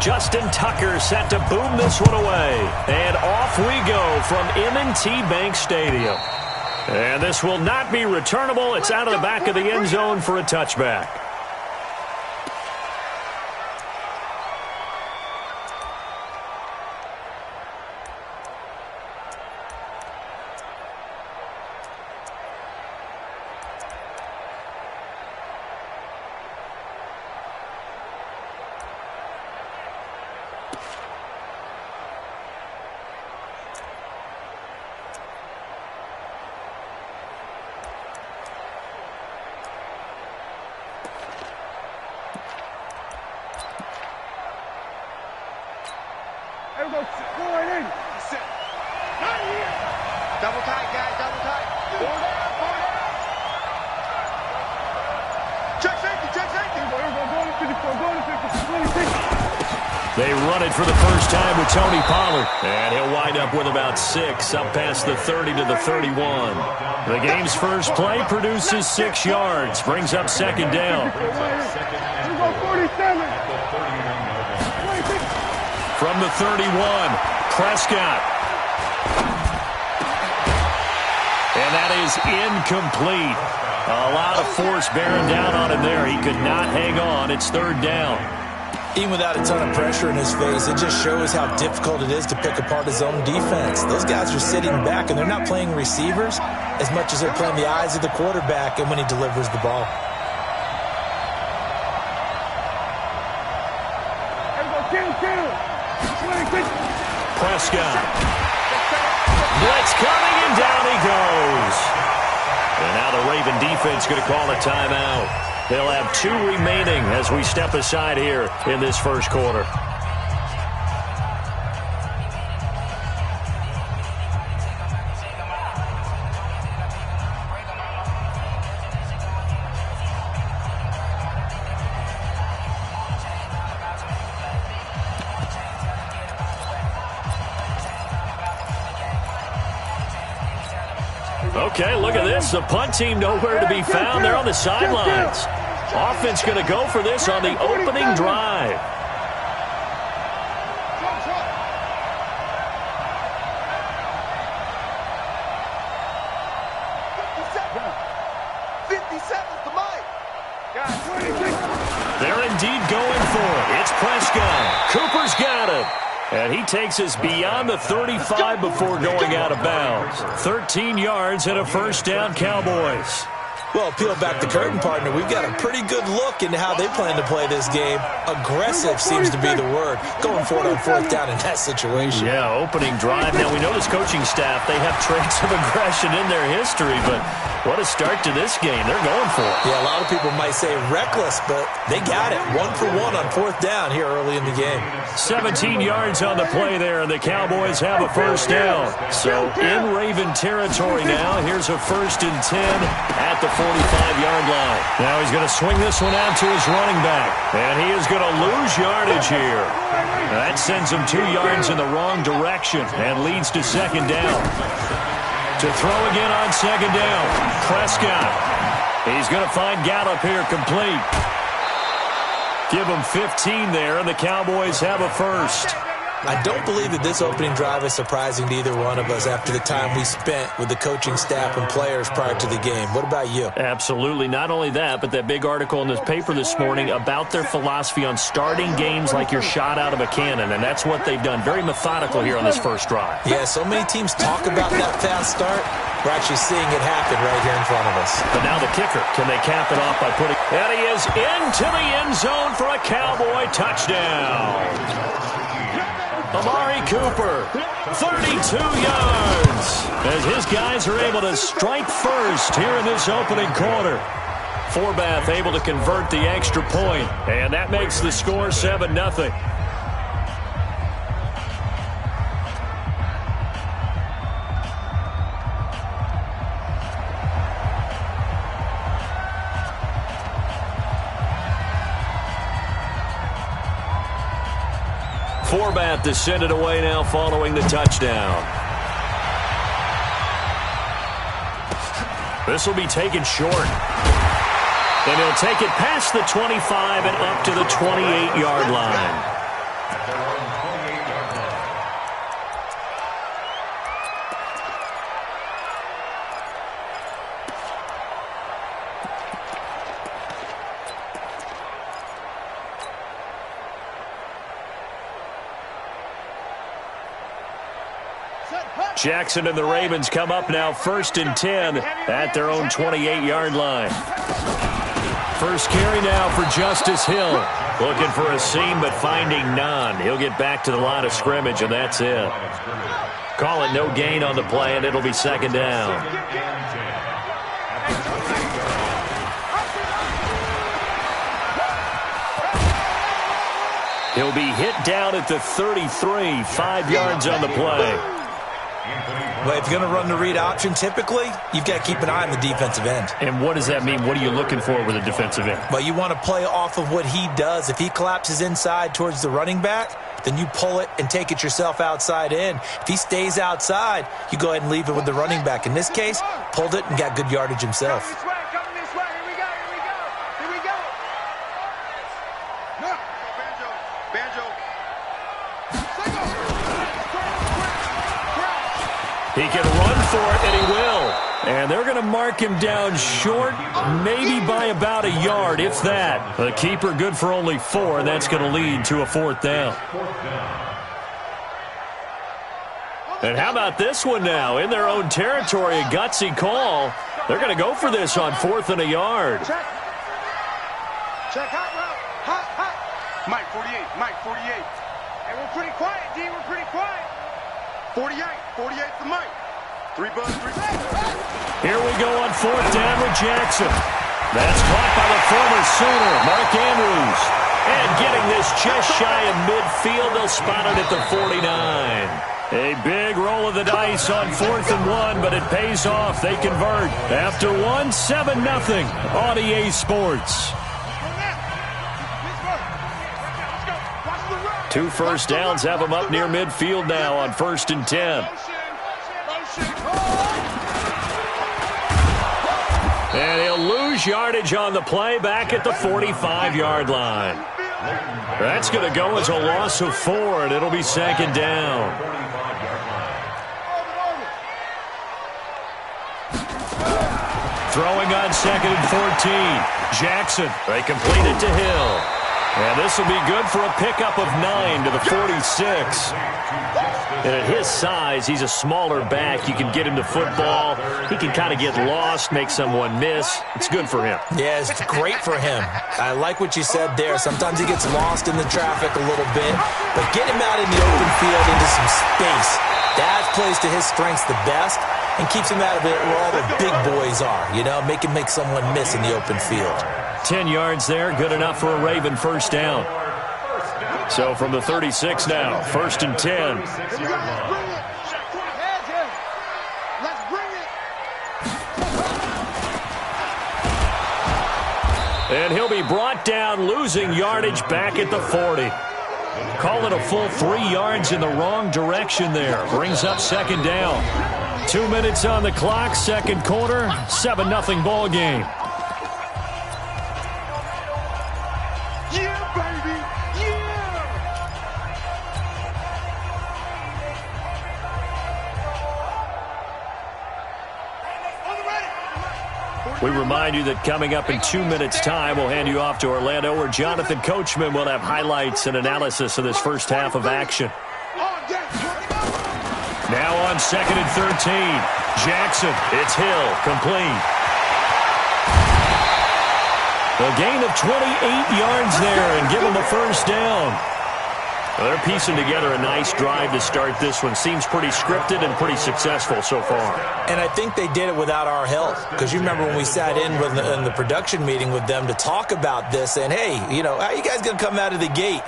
Justin Tucker set to boom this one away. And off we go from M&T Bank Stadium. And this will not be returnable. It's out of the back of the end zone for a touchback. Double tight, guys, double tight. Check safety, check safety. They run it for the first time with Tony Pollard. And he'll wind up with about 6 up past the 30 to the 31. The game's first play produces 6 yards. Brings up second down. From the 31, Prescott. And that is incomplete. A lot of force bearing down on him there. He could not hang on. It's third down. Even without a ton of pressure in his face, it just shows how difficult it is to pick apart his own defense. Those guys are sitting back, and they're not playing receivers as much as they're playing the eyes of the quarterback and when he delivers the ball. Prescott. Blitz coming, and down he goes. And now the Raven defense going to call a timeout. They'll have 2 remaining as we step aside here in this first quarter. Okay, look at this. The punt team nowhere to be found. They're on the sidelines. Offense going to go for this on the opening drive. They're indeed going for it. It's Prescott. Cooper's got it. And he takes us beyond the 35 before going out of bounds. 13 yards and a first down, Cowboys. Well, peel back the curtain, partner. We've got a pretty good look into how they plan to play this game. Aggressive seems to be the word. Going for it on fourth down in that situation. Yeah, opening drive. Now, we know this coaching staff, they have traits of aggression in their history, but what a start to this game. They're going for it. Yeah, a lot of people might say reckless, but they got it. 1 for 1 on fourth down here early in the game. 17 yards on the play there, and the Cowboys have a first down. So in Raven territory now. Here's a 1st and 10 at the 45-yard line. Now he's going to swing this one out to his running back, and he is going to lose yardage here. That sends him 2 yards in the wrong direction and leads to second down. To throw again on second down, Prescott. He's going to find Gallup here complete. Give him 15 there, and the Cowboys have a first. I don't believe that this opening drive is surprising to either one of us after the time we spent with the coaching staff and players prior to the game. What about you? Absolutely. Not only that, but that big article in the paper this morning about their philosophy on starting games like you're shot out of a cannon, and that's what they've done. Very methodical here on this first drive. Yeah, so many teams talk about that fast start. We're actually seeing it happen right here in front of us. But now the kicker. Can they cap it off by putting... And he is into the end zone for a Cowboy touchdown. Amari Cooper, 32 yards, as his guys are able to strike first here in this opening quarter. Forbath able to convert the extra point, and that makes the score 7-0. Forbath to send it away now following the touchdown. This will be taken short. And he'll take it past the 25 and up to the 28-yard line. Jackson and the Ravens come up now 1st and 10 at their own 28-yard line. First carry now for Justice Hill. Looking for a seam but finding none. He'll get back to the line of scrimmage, and that's it. Call it no gain on the play, and it'll be 2nd down. He'll be hit down at the 33, 5 yards on the play. Well, if you're going to run the read option, typically, you've got to keep an eye on the defensive end. And what does that mean? What are you looking for with a defensive end? Well, you want to play off of what he does. If he collapses inside towards the running back, then you pull it and take it yourself outside in. If he stays outside, you go ahead and leave it with the running back. In this case, pulled it and got good yardage himself. Coming this way. Here we go. Banjo. He can run for it, and he will. And they're going to mark him down short, maybe by about a yard, if that. The keeper good for only 4, and that's going to lead to a 4th down. And how about this one now? In their own territory, a gutsy call. They're going to go for this on 4th and a yard. Check hot route. Hot. Mike 48. Hey, we're pretty quiet, D. We're pretty quiet. 48 to Mike. 3 bucks. Here we go on 4th down with Jackson. That's caught by the former Sooner, Mark Andrews. And getting this just shy of midfield, they'll spot it at the 49. A big roll of the dice on 4th and 1, but it pays off. They convert. After 1, 7-0 on EA Sports. 2 first downs have them up near midfield now on 1st and 10. And he'll lose yardage on the play back at the 45-yard line. That's going to go as a loss of 4, and it'll be 2nd down. Throwing on 2nd and 14. Jackson, they complete it to Hill. And this will be good for a pickup of 9 to the 46. And at his size, he's a smaller back. You can get him to football. He can kind of get lost, make someone miss. It's good for him. Yeah, it's great for him. I like what you said there. Sometimes he gets lost in the traffic a little bit. But get him out in the open field into some space. That plays to his strengths the best and keeps him out of it where all the big boys are. You know, make him make someone miss in the open field. 10 yards there, good enough for a Raven first down. So from the 36 now, 1st and 10. And he'll be brought down, losing yardage back at the 40. Call it a full 3 yards in the wrong direction there. Brings up 2nd down. 2 minutes on the clock, 2nd quarter, 7-0 ball game. We remind you that coming up in 2 minutes' time, we'll hand you off to Orlando, where Jonathan Coachman will have highlights and analysis of this first half of action. Now on 2nd and 13. Jackson, it's Hill, complete. A gain of 28 yards there and give him a first down. Well, they're piecing together a nice drive to start this one. Seems pretty scripted and pretty successful so far. And I think they did it without our help. Because you remember when we sat in the production meeting with them to talk about this. And, hey, you know, how are you guys going to come out of the gate?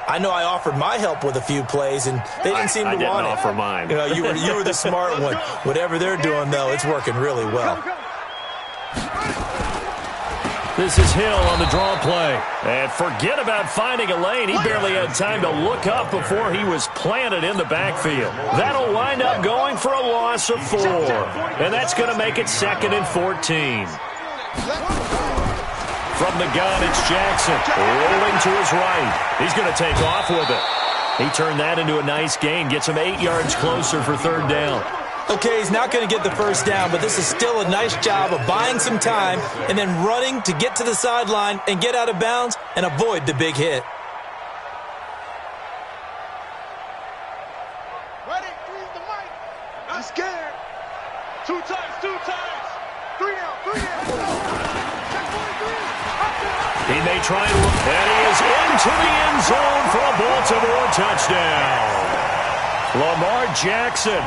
I know I offered my help with a few plays, and they didn't seem to want it. I didn't offer mine. You know, you were the smart one. Whatever they're doing, though, it's working really well. This is Hill on the draw play. And forget about finding a lane. He barely had time to look up before he was planted in the backfield. That'll wind up going for a loss of 4. And that's going to make it 2nd and 14. From the gun, it's Jackson. Rolling to his right. He's going to take off with it. He turned that into a nice gain. Gets him 8 yards closer for third down. Okay, he's not going to get the first down, but this is still a nice job of buying some time and then running to get to the sideline and get out of bounds and avoid the big hit. Ready? Freeze the mic. I'm scared. 2 times, 2 times. 3 out, 3 out. Check 43. He may try and he is into the end zone for a Baltimore touchdown. Lamar Jackson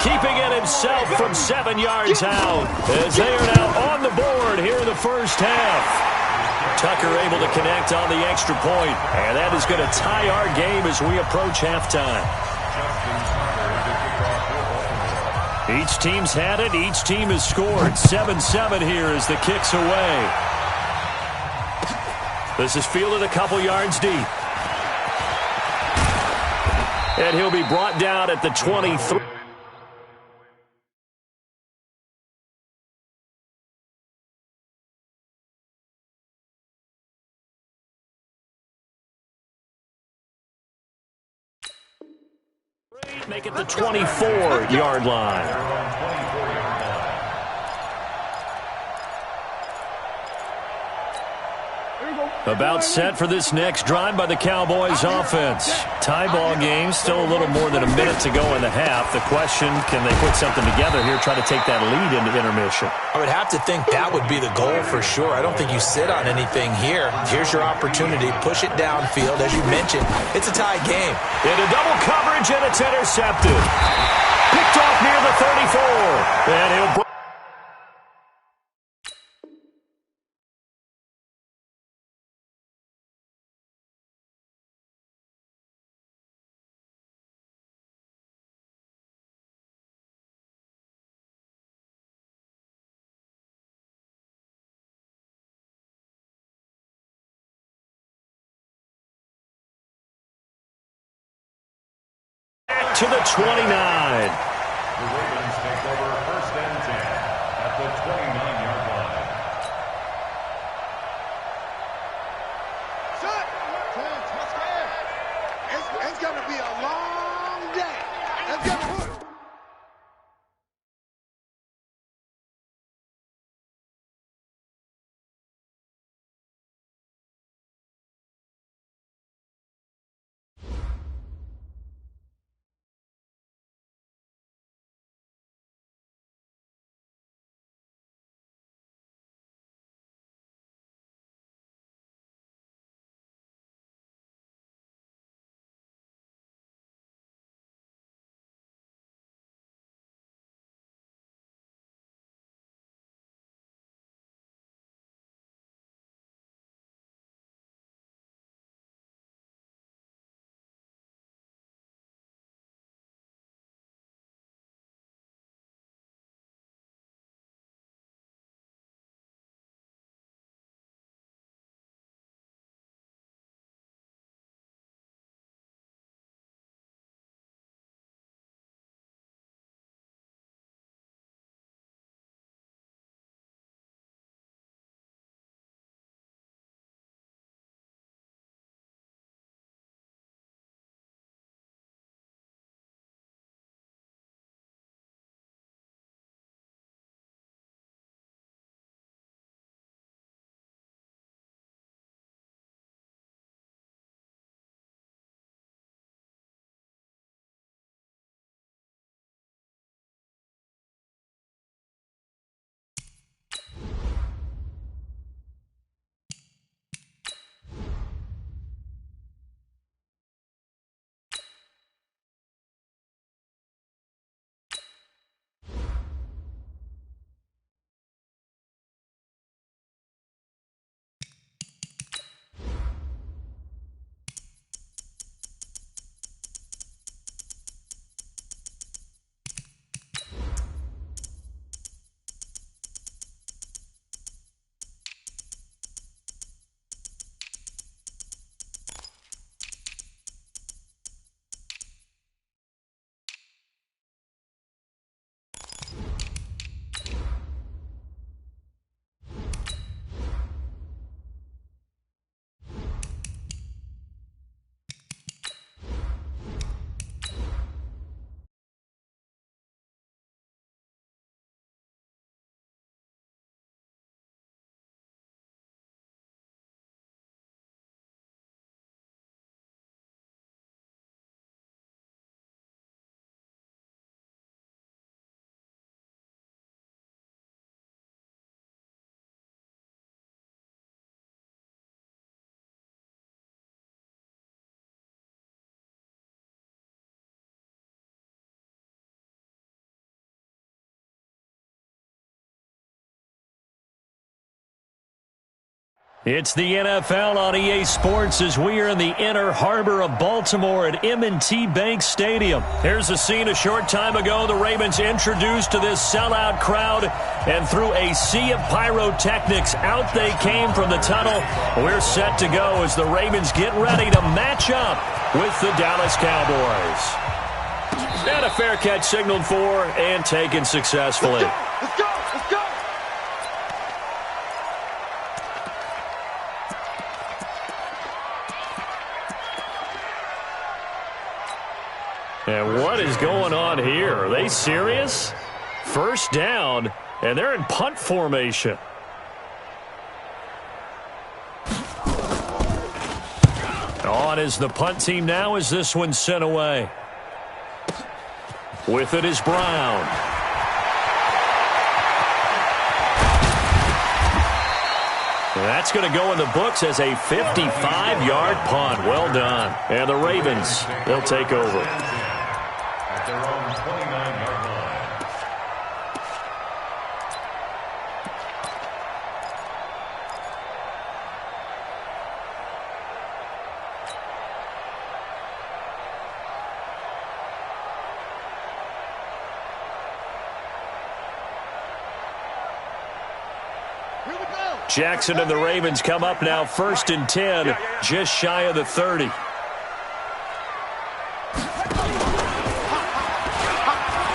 keeping it himself from 7 yards out as they are now on the board here in the first half. Tucker able to connect on the extra point, and that is going to tie our game as we approach halftime. Each team's had it. Each team has scored. 7-7 here as the kick's away. This is fielded a couple yards deep. And he'll be brought down at the 23. Make it the 24-yard line. About set for this next drive by the Cowboys offense. Tie ball game, still a little more than a minute to go in the half. The question, can they put something together here, try to take that lead into intermission? I would have to think that would be the goal for sure. I don't think you sit on anything here. Here's your opportunity. Push it downfield. As you mentioned, it's a tie game. Into double coverage, and it's intercepted. Picked off near the 34. And he'll to the 29. It's the NFL on EA Sports as we are in the inner harbor of Baltimore at M&T Bank Stadium. Here's a scene a short time ago. The Ravens introduced to this sellout crowd, and through a sea of pyrotechnics, out they came from the tunnel. We're set to go as the Ravens get ready to match up with the Dallas Cowboys. And a fair catch signaled for and taken successfully. Let's go! Let's go! And what is going on here? Are they serious? First down, and they're in punt formation. On is the punt team now as this one's sent away. With it is Brown. That's going to go in the books as a 55-yard punt. Well done. And the Ravens, they'll take over. At their own 29-yard line. Jackson and the Ravens come up now, 1st and 10, just shy of the 30.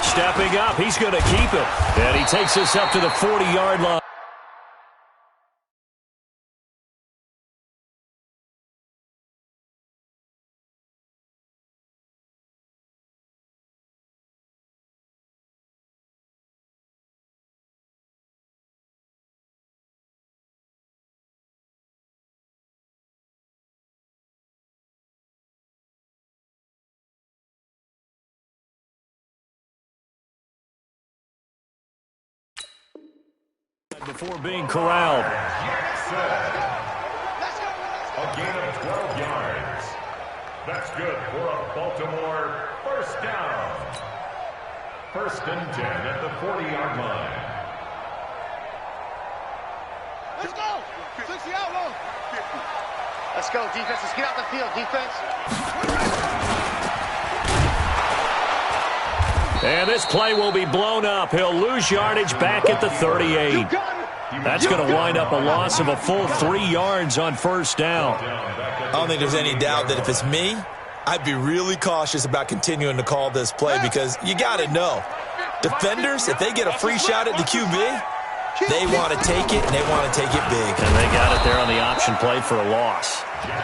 Stepping up, he's going to keep it. And he takes us up to the 40-yard line. Before being corralled. A gain of 12 yards. That's good for a Baltimore first down. 1st and 10 at the 40-yard line. Let's go! 60 out low. Let's go, defense. Let's get out the field, defense. And this play will be blown up. He'll lose yardage back at the 38. That's going to wind up a loss of a full 3 yards on 1st down. I don't think there's any doubt that if it's me, I'd be really cautious about continuing to call this play because you got to know, defenders, if they get a free shot at the QB, they want to take it, and they want to take it big. And they got it there on the option play for a loss.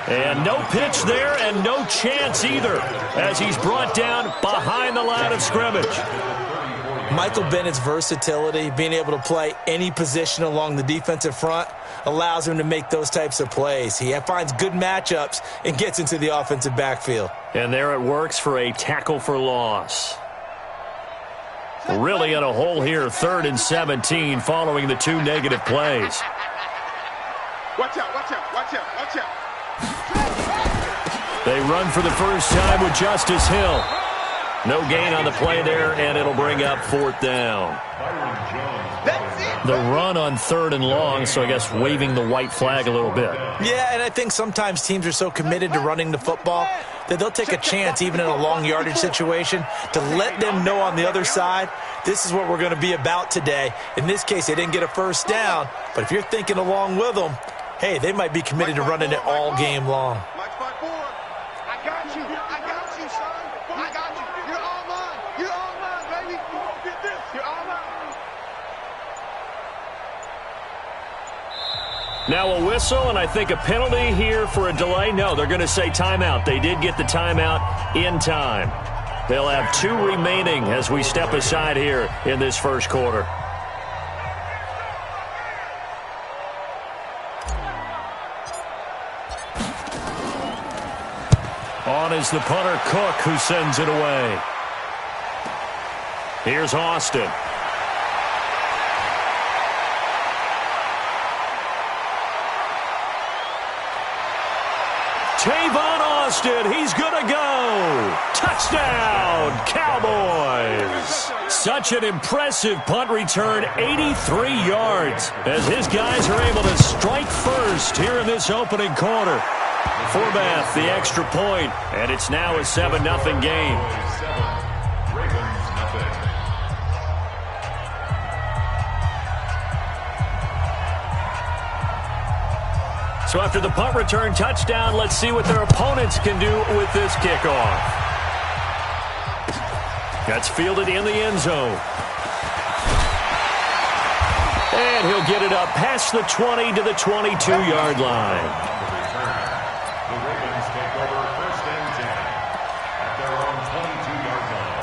And no pitch there and no chance either as he's brought down behind the line of scrimmage. Michael Bennett's versatility, being able to play any position along the defensive front, allows him to make those types of plays. He finds good matchups and gets into the offensive backfield. And there it works for a tackle for loss. Really in a hole here, 3rd and 17 following the 2 negative plays. Watch out, watch out, watch out, watch out. They run for the first time with Justice Hill. No gain on the play there, and it'll bring up 4th down. The run on 3rd and long, so I guess waving the white flag a little bit. Yeah, and I think sometimes teams are so committed to running the football that they'll take a chance, even in a long yardage situation, to let them know on the other side, this is what we're going to be about today. In this case, they didn't get a first down, but if you're thinking along with them, hey, they might be committed to running it all game long. I got you. I got you, son. I got you. You're all mine. You're all mine, baby. You won't get this. You're all mine. Now a whistle, and I think a penalty here for a delay. No, they're going to say timeout. They did get the timeout in time. They'll have 2 remaining as we step aside here in this first quarter. On is the punter, Cook, who sends it away. Here's Austin. Tavon Austin. He's going to go. Touchdown, Cowboys. Such an impressive punt return, 83 yards, as his guys are able to strike first here in this opening quarter. Forbath, the extra point, and it's now a 7-0 game. So after the punt return touchdown, let's see what their opponents can do with this kickoff. That's fielded in the end zone. And he'll get it up past the 20 to the 22-yard line. The Ravens take over 1st and 10 at their own 22-yard line.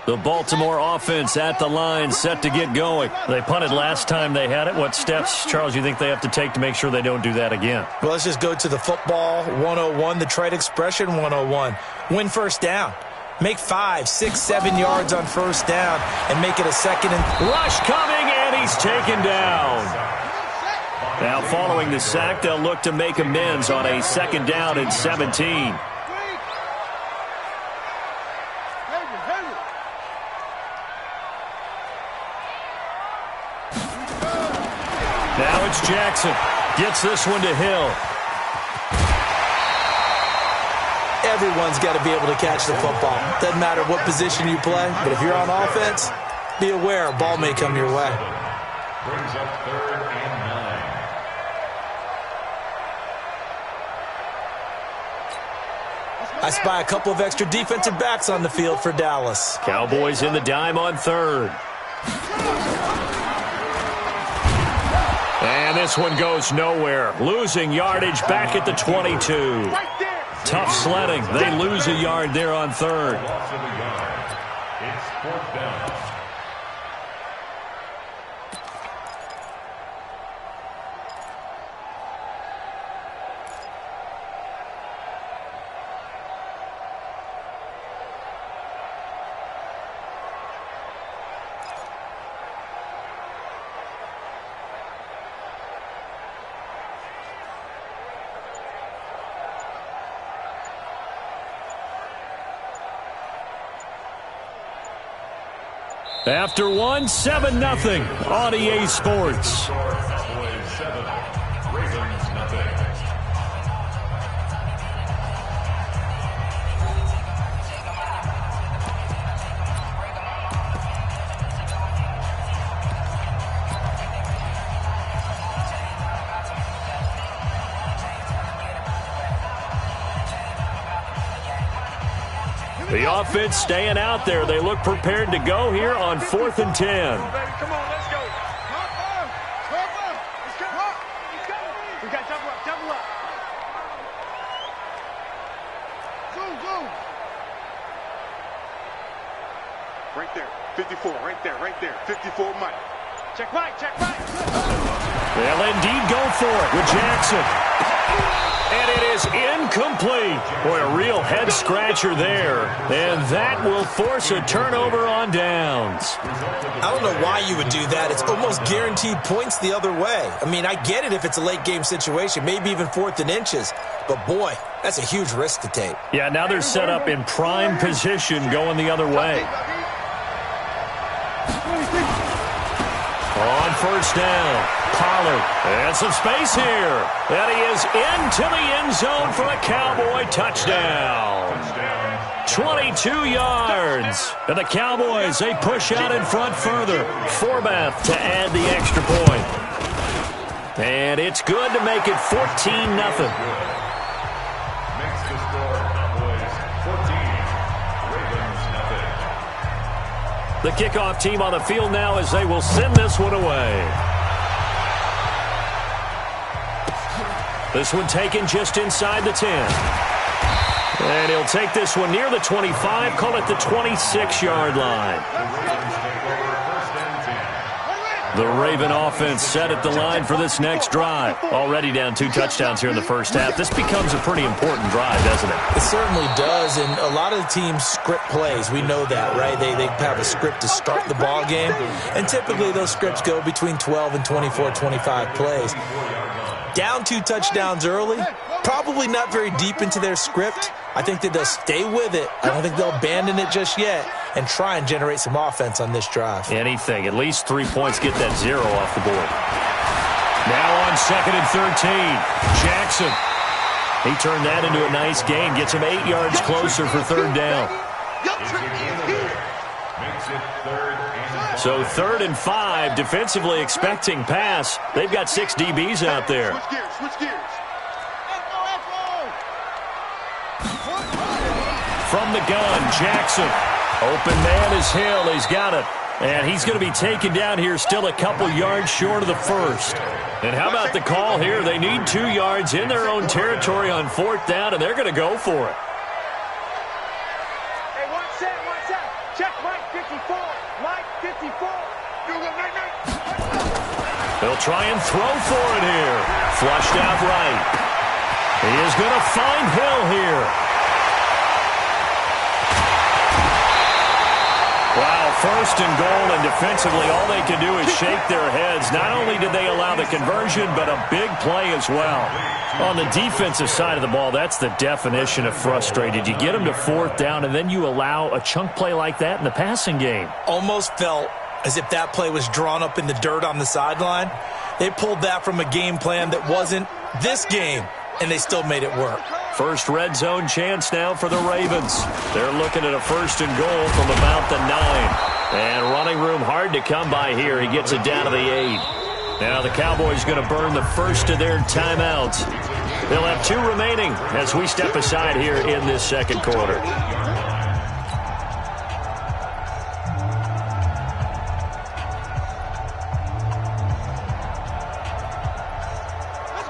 The Baltimore offense at the line, set to get going. They punted last time they had it. What steps, Charles, you think they have to take to make sure they don't do that again? Well, let's just go to the football 101, the trade expression 101. Win first down. Make 5, 6, 7 yards on first down and make it a second and... Rush coming, and he's taken down. Now, following the sack, they'll look to make amends on a 2nd down and 17. Now it's Jackson. Gets this one to Hill. Everyone's got to be able to catch the football. Doesn't matter what position you play, but if you're on offense, be aware a ball may come your way. Brings up 3rd and 9. I spy a couple of extra defensive backs on the field for Dallas. Cowboys in the dime on 3rd. And this one goes nowhere. Losing yardage back at the 22. Tough sledding. They lose a yard there on 3rd. Loss of a yard. It's 4th down. After one, 7-0 on EA Sports. Cowboys 7, Ravens nothing. The offense staying out there. They look prepared to go here on 4th and 10. Come on, let's go. Let's go. We got double up, double up. Zoom. Right there, 54, right there. 54, Mike. Check right. They'll indeed go for it with Jackson. And it is incomplete. Boy, a real head-scratcher there. And that will force a turnover on downs. I don't know why you would do that. It's almost guaranteed points the other way. I mean, I get it if it's a late-game situation, maybe even 4th and inches. But, boy, that's a huge risk to take. Yeah, now they're set up in prime position going the other way. On first down, Pollard. And some space here. And he is into the end zone for a Cowboy touchdown. 22 yards. And the Cowboys, they push out in front further. Forbath to add the extra point. And it's good to make it 14-0. Makes the score Cowboys 14, Ravens nothing. The kickoff team on the field now as they will send this one away. This one taken just inside the 10. And he'll take this one near the 25, call it the 26-yard line. The Raven offense set at the line for this next drive. Already down 2 touchdowns here in the first half. This becomes a pretty important drive, doesn't it? It certainly does, and a lot of the teams script plays. We know that, right? They have a script to start the ball game, and typically those scripts go between 12 and 24, 25 plays. Down 2 touchdowns early, probably not very deep into their script. I think that they'll stay with it. I don't think they'll abandon it just yet and try and generate some offense on this drive. Anything. At least 3 points, get that 0 off the board. Now on 2nd and 13, Jackson. He turned that into a nice gain. Gets him 8 yards closer for 3rd down. So 3rd and 5, defensively expecting pass. They've got 6 DBs out there. Switch gears. From the gun, Jackson. Open man is Hill. He's got it. And he's going to be taken down here, still a couple yards short of the first. And how about the call here? They need 2 yards in their own territory on 4th down, and they're going to go for it. Hey, one set. Check Mike 54. Mike 54. They'll try and throw for it here. Flushed out right. He is going to find Hill here. Wow, 1st and goal, and defensively all they can do is shake their heads. Not only did they allow the conversion, but a big play as well. On the defensive side of the ball, that's the definition of frustrated. You get them to 4th down, and then you allow a chunk play like that in the passing game. Almost felt as if that play was drawn up in the dirt on the sideline. They pulled that from a game plan that wasn't this game, and they still made it work. First red zone chance now for the Ravens. They're looking at a 1st and goal from about the 9. And running room hard to come by here. He gets it down to the 8. Now the Cowboys going to burn the first of their timeouts. They'll have 2 remaining as we step aside here in this 2nd quarter.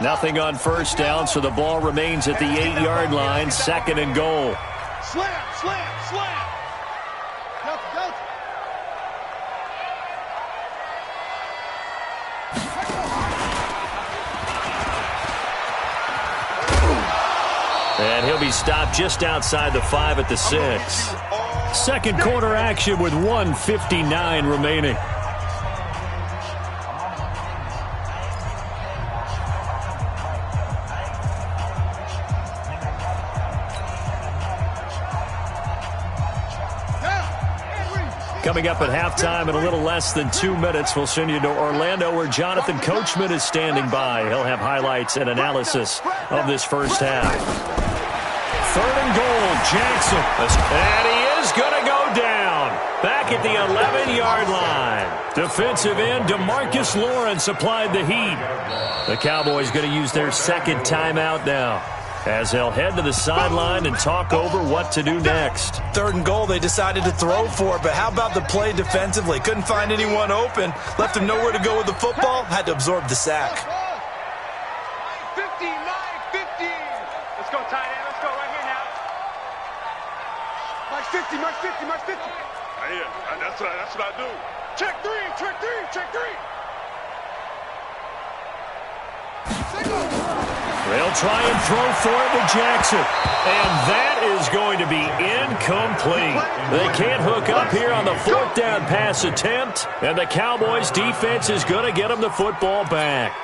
Nothing on 1st down, so the ball remains at the 8-yard line. 2nd and goal. Slam. Go. And he'll be stopped just outside the 5 at the 6. 2nd quarter action with 1:59 remaining. Coming up at halftime in a little less than 2 minutes, we'll send you to Orlando where Jonathan Coachman is standing by. He'll have highlights and analysis of this first half. 3rd and goal, Jackson. And he is going to go down. Back at the 11-yard line. Defensive end DeMarcus Lawrence applied the heat. The Cowboys going to use their 2nd timeout now, as they'll head to the sideline and talk over what to do next. 3rd and goal, they decided to throw for it, but how about the play defensively? Couldn't find anyone open, left him nowhere to go with the football, had to absorb the sack. 50. Let's go, tight end. Let's go right here now. March 50. That's what I do. Check 3. They'll try and throw for it to Jackson. And that is going to be incomplete. They can't hook up here on the 4th down pass attempt. And the Cowboys defense is going to get them the football back.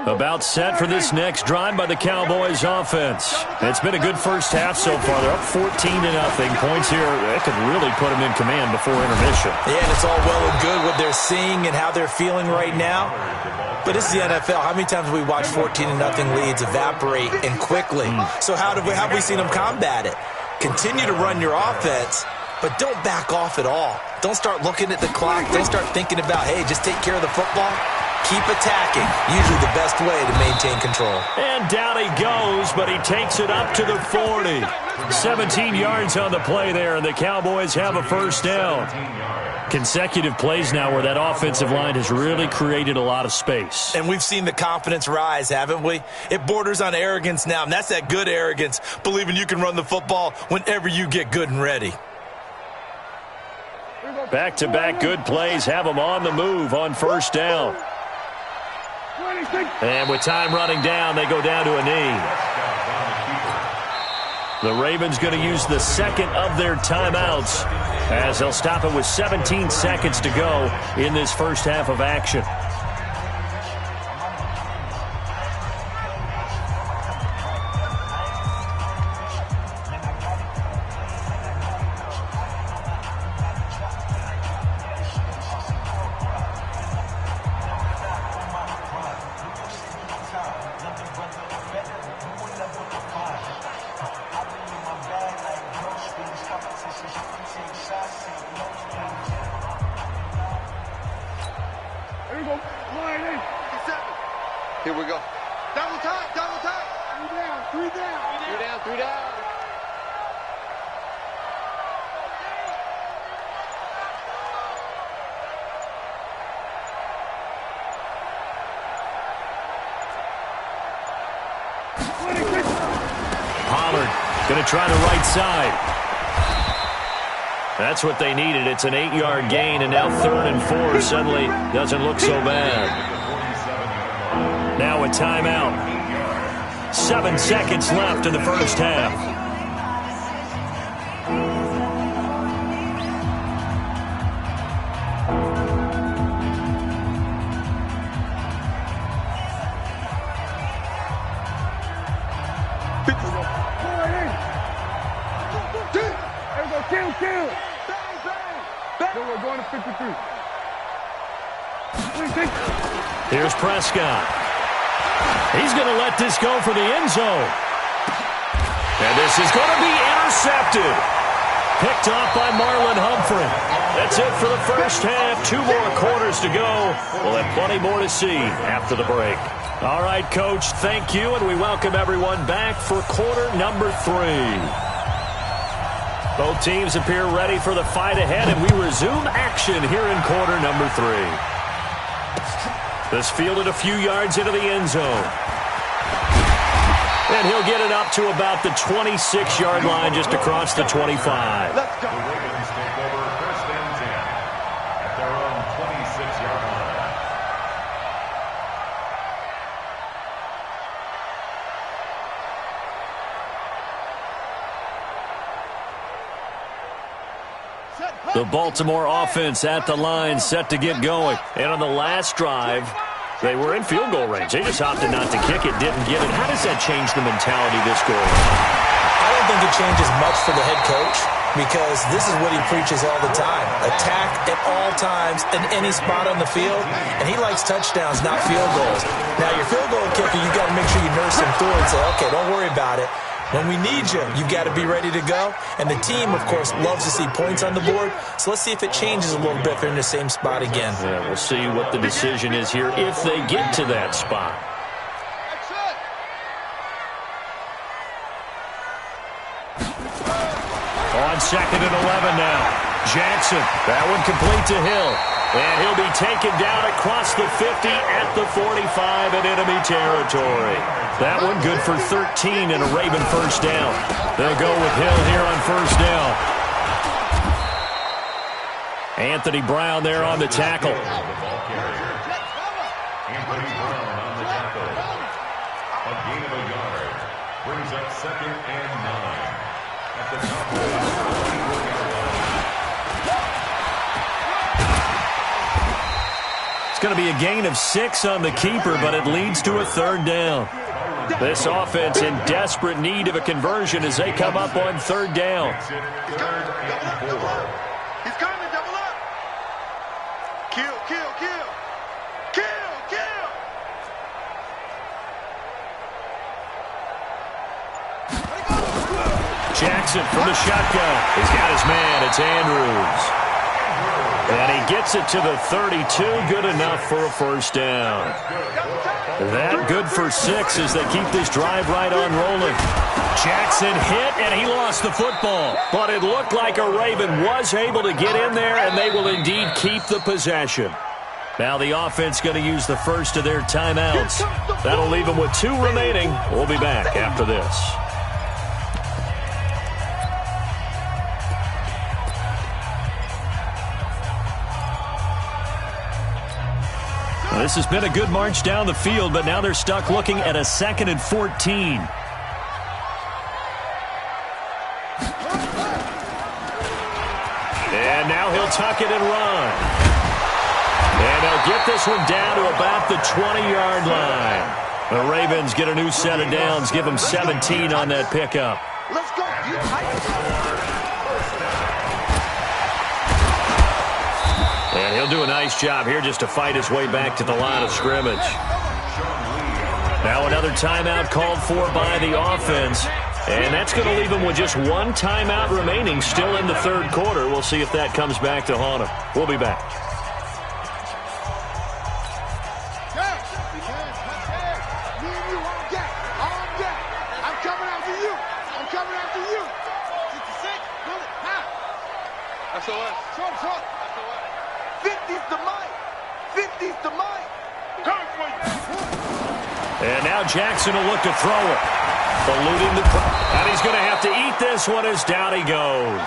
About set for this next drive by the Cowboys offense. It's been a good first half so far. They're up 14-0. Points here, that could really put them in command before intermission. Yeah, and it's all well and good what they're seeing and how they're feeling right now. But this is the NFL. How many times have we watched 14-0 leads evaporate and quickly? So how have we seen them combat it? Continue to run your offense, but don't back off at all. Don't start looking at the clock. Don't start thinking about, hey, just take care of the football. Keep attacking. Usually the best way to maintain control. And down he goes, but he takes it up to the 40. 17 yards on the play there, and the Cowboys have a 1st down. Consecutive plays now where that offensive line has really created a lot of space. And we've seen the confidence rise, haven't we? It borders on arrogance now, and that's that good arrogance, believing you can run the football whenever you get good and ready. Back-to-back good plays have them on the move on first down. And with time running down, they go down to a knee. The Ravens going to use the second of their timeouts as they'll stop it with 17 seconds to go in this first half of action. Here we go. Double time, double time. Three down. Pollard going to try the right side. That's what they needed. It's an 8-yard gain, and now 3rd and 4 suddenly doesn't look so bad. Now a timeout. 7 seconds left in the first half. Kill. Then we're going to 53. Here's Prescott. He's going to let this go for the end zone. And this is going to be intercepted. Picked off by Marlon Humphrey. That's it for the first half. 2 more quarters to go. We'll have plenty more to see after the break. All right, Coach, thank you, and we welcome everyone back for quarter number 3. Both teams appear ready for the fight ahead, and we resume action here in quarter number 3. This fielded a few yards into the end zone. And he'll get it up to about the 26-yard line, just across the 25. Let's go. The Ravens take over 1st and 10 at their own 26-yard line. The Baltimore offense at the line, set to get going. And on the last drive, they were in field goal range. They just opted not to kick it, didn't get it. How does that change the mentality this goal? I don't think it changes much for the head coach, because this is what he preaches all the time. Attack at all times in any spot on the field, and he likes touchdowns, not field goals. Now, your field goal kicker, you got to make sure you nurse him through and say, okay, don't worry about it. When we need you, you've got to be ready to go. And the team, of course, loves to see points on the board. So let's see if it changes a little bit if they're in the same spot again. Yeah, we'll see what the decision is here if they get to that spot. On 2nd and 11 now. Jackson, that one complete to Hill. And he'll be taken down across the 50 at the 45 in enemy territory. That one good for 13 and a Raven first down. They'll go with Hill here on first down. Anthony Brown there on the tackle. Anthony Brown on the tackle. A gain of a yard. Brings up 2nd and 9 at the top of the 24-yard line. It's going to be a gain of 6 on the keeper, but it leads to a 3rd down. This offense in desperate need of a conversion as they come up on 3rd down. He's coming, double up. Kill. Jackson from the shotgun. He's got his man. It's Andrews. And he gets it to the 32. Good enough for a first down. That good for 6 as they keep this drive right on rolling. Jackson hit, and he lost the football. But it looked like a Raven was able to get in there, and they will indeed keep the possession. Now the offense going to use the first of their timeouts. That'll leave them with 2 remaining. We'll be back after this. This has been a good march down the field, but now they're stuck looking at a 2nd and 14. And now he'll tuck it and run. And they'll get this one down to about the 20-yard line. The Ravens get a new set of downs, give them 17 on that pickup. Let's go. And he'll do a nice job here just to fight his way back to the line of scrimmage. Now another timeout called for by the offense. And that's going to leave him with just one timeout remaining still in the third quarter. We'll see if that comes back to haunt him. We'll be back. SOS. 50's the mic. 50's the mic. And now Jackson will look to throw it. Eluding the... And he's going to have to eat this one as down he goes.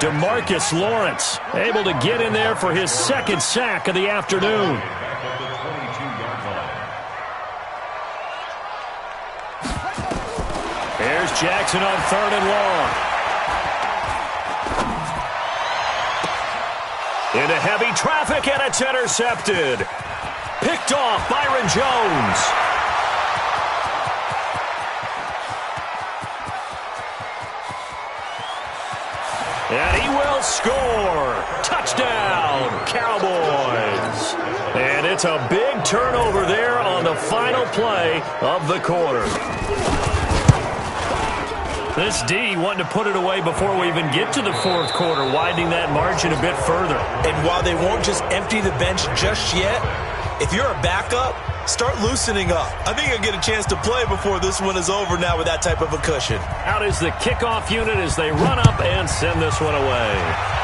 DeMarcus Lawrence able to get in there for his second sack of the afternoon. Here's Jackson on 3rd and long. Into heavy traffic, and it's intercepted. Picked off Byron Jones. And he will score. Touchdown, Cowboys. And it's a big turnover there on the final play of the quarter. This D wanting to put it away before we even get to the fourth quarter, widening that margin a bit further. And while they won't just empty the bench just yet, if you're a backup, start loosening up. I think you'll get a chance to play before this one is over now with that type of a cushion. Out is the kickoff unit as they run up and send this one away.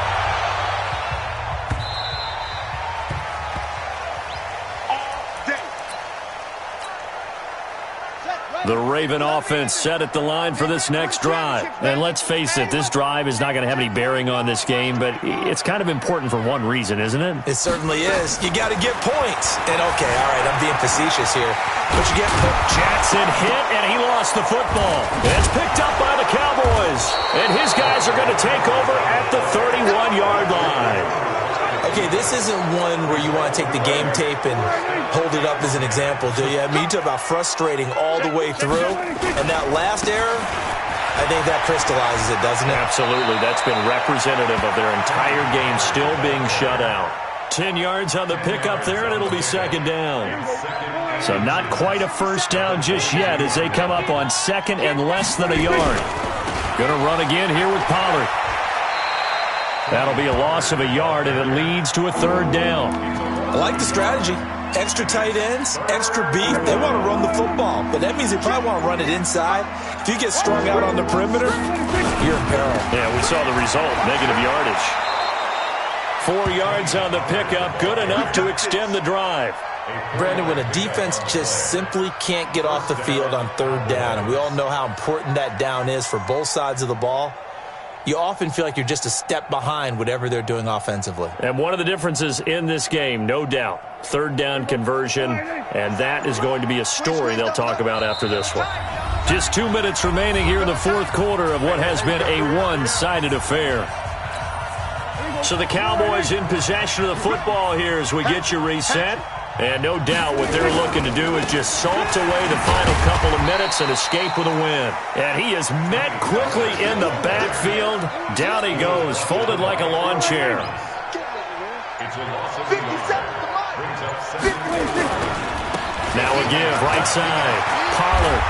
The Raven offense set at the line for this next drive. And let's face it, this drive is not going to have any bearing on this game, but it's kind of important for one reason, isn't it? It certainly is. You got to get points. And okay, all right, I'm being facetious here, but you get Jackson hit, and he lost the football. It's picked up by the Cowboys, and his guys are going to take over at the 31-yard line. Okay, this isn't one where you want to take the game tape and hold it up as an example, do you? I mean, you talk about frustrating all the way through, and that last error, I think that crystallizes it, doesn't it? Absolutely. That's been representative of their entire game still being shut out. 10 yards on the pickup there, and it'll be second down. So not quite a first down just yet as they come up on second and less than a yard. Going to run again here with Pollard. That'll be a loss of a yard, and it leads to a third down. I like the strategy. Extra tight ends, extra beef. They want to run the football, but that means they probably want to run it inside. If you get strung out on the perimeter, you're in peril. Yeah, we saw the result, negative yardage. 4 yards on the pickup, good enough to extend the drive. Brandon, when a defense just simply can't get off the field on third down, and we all know how important that down is for both sides of the ball, you often feel like you're just a step behind whatever they're doing offensively. And one of the differences in this game, no doubt, third down conversion, and that is going to be a story they'll talk about after this one. Just 2 minutes remaining here in the fourth quarter of what has been a one-sided affair. So the Cowboys in possession of the football here as we get you reset. And no doubt what they're looking to do is just salt away the final couple of minutes and escape with a win. And he is met quickly in the backfield. Down he goes, folded like a lawn chair. Now a give, right side. Pollard.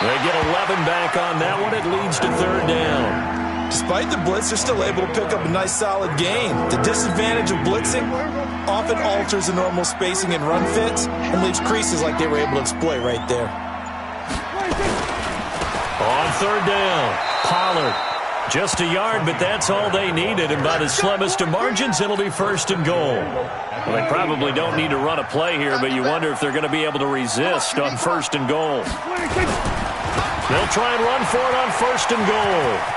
They get 11 back on that one. It leads to third down. Despite the blitz, they're still able to pick up a nice solid gain. The disadvantage of blitzing often alters the normal spacing and run fits and leaves creases like they were able to exploit right there. On third down, Pollard. Just a yard, but that's all they needed. And by the slimmest of margins, it'll be first and goal. Well, they probably don't need to run a play here, but you wonder if they're going to be able to resist on first and goal. They'll try and run for it on first and goal.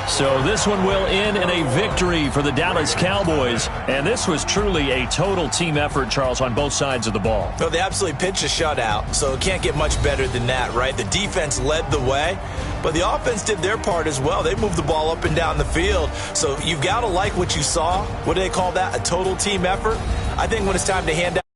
So this one will end in a victory for the Dallas Cowboys. And this was truly a total team effort, Charles, on both sides of the ball. Well, they absolutely pitched a shutout, so it can't get much better than that, right? The defense led the way, but the offense did their part as well. They moved the ball up and down the field. So you've got to like what you saw. What do they call that? A total team effort? I think when it's time to hand out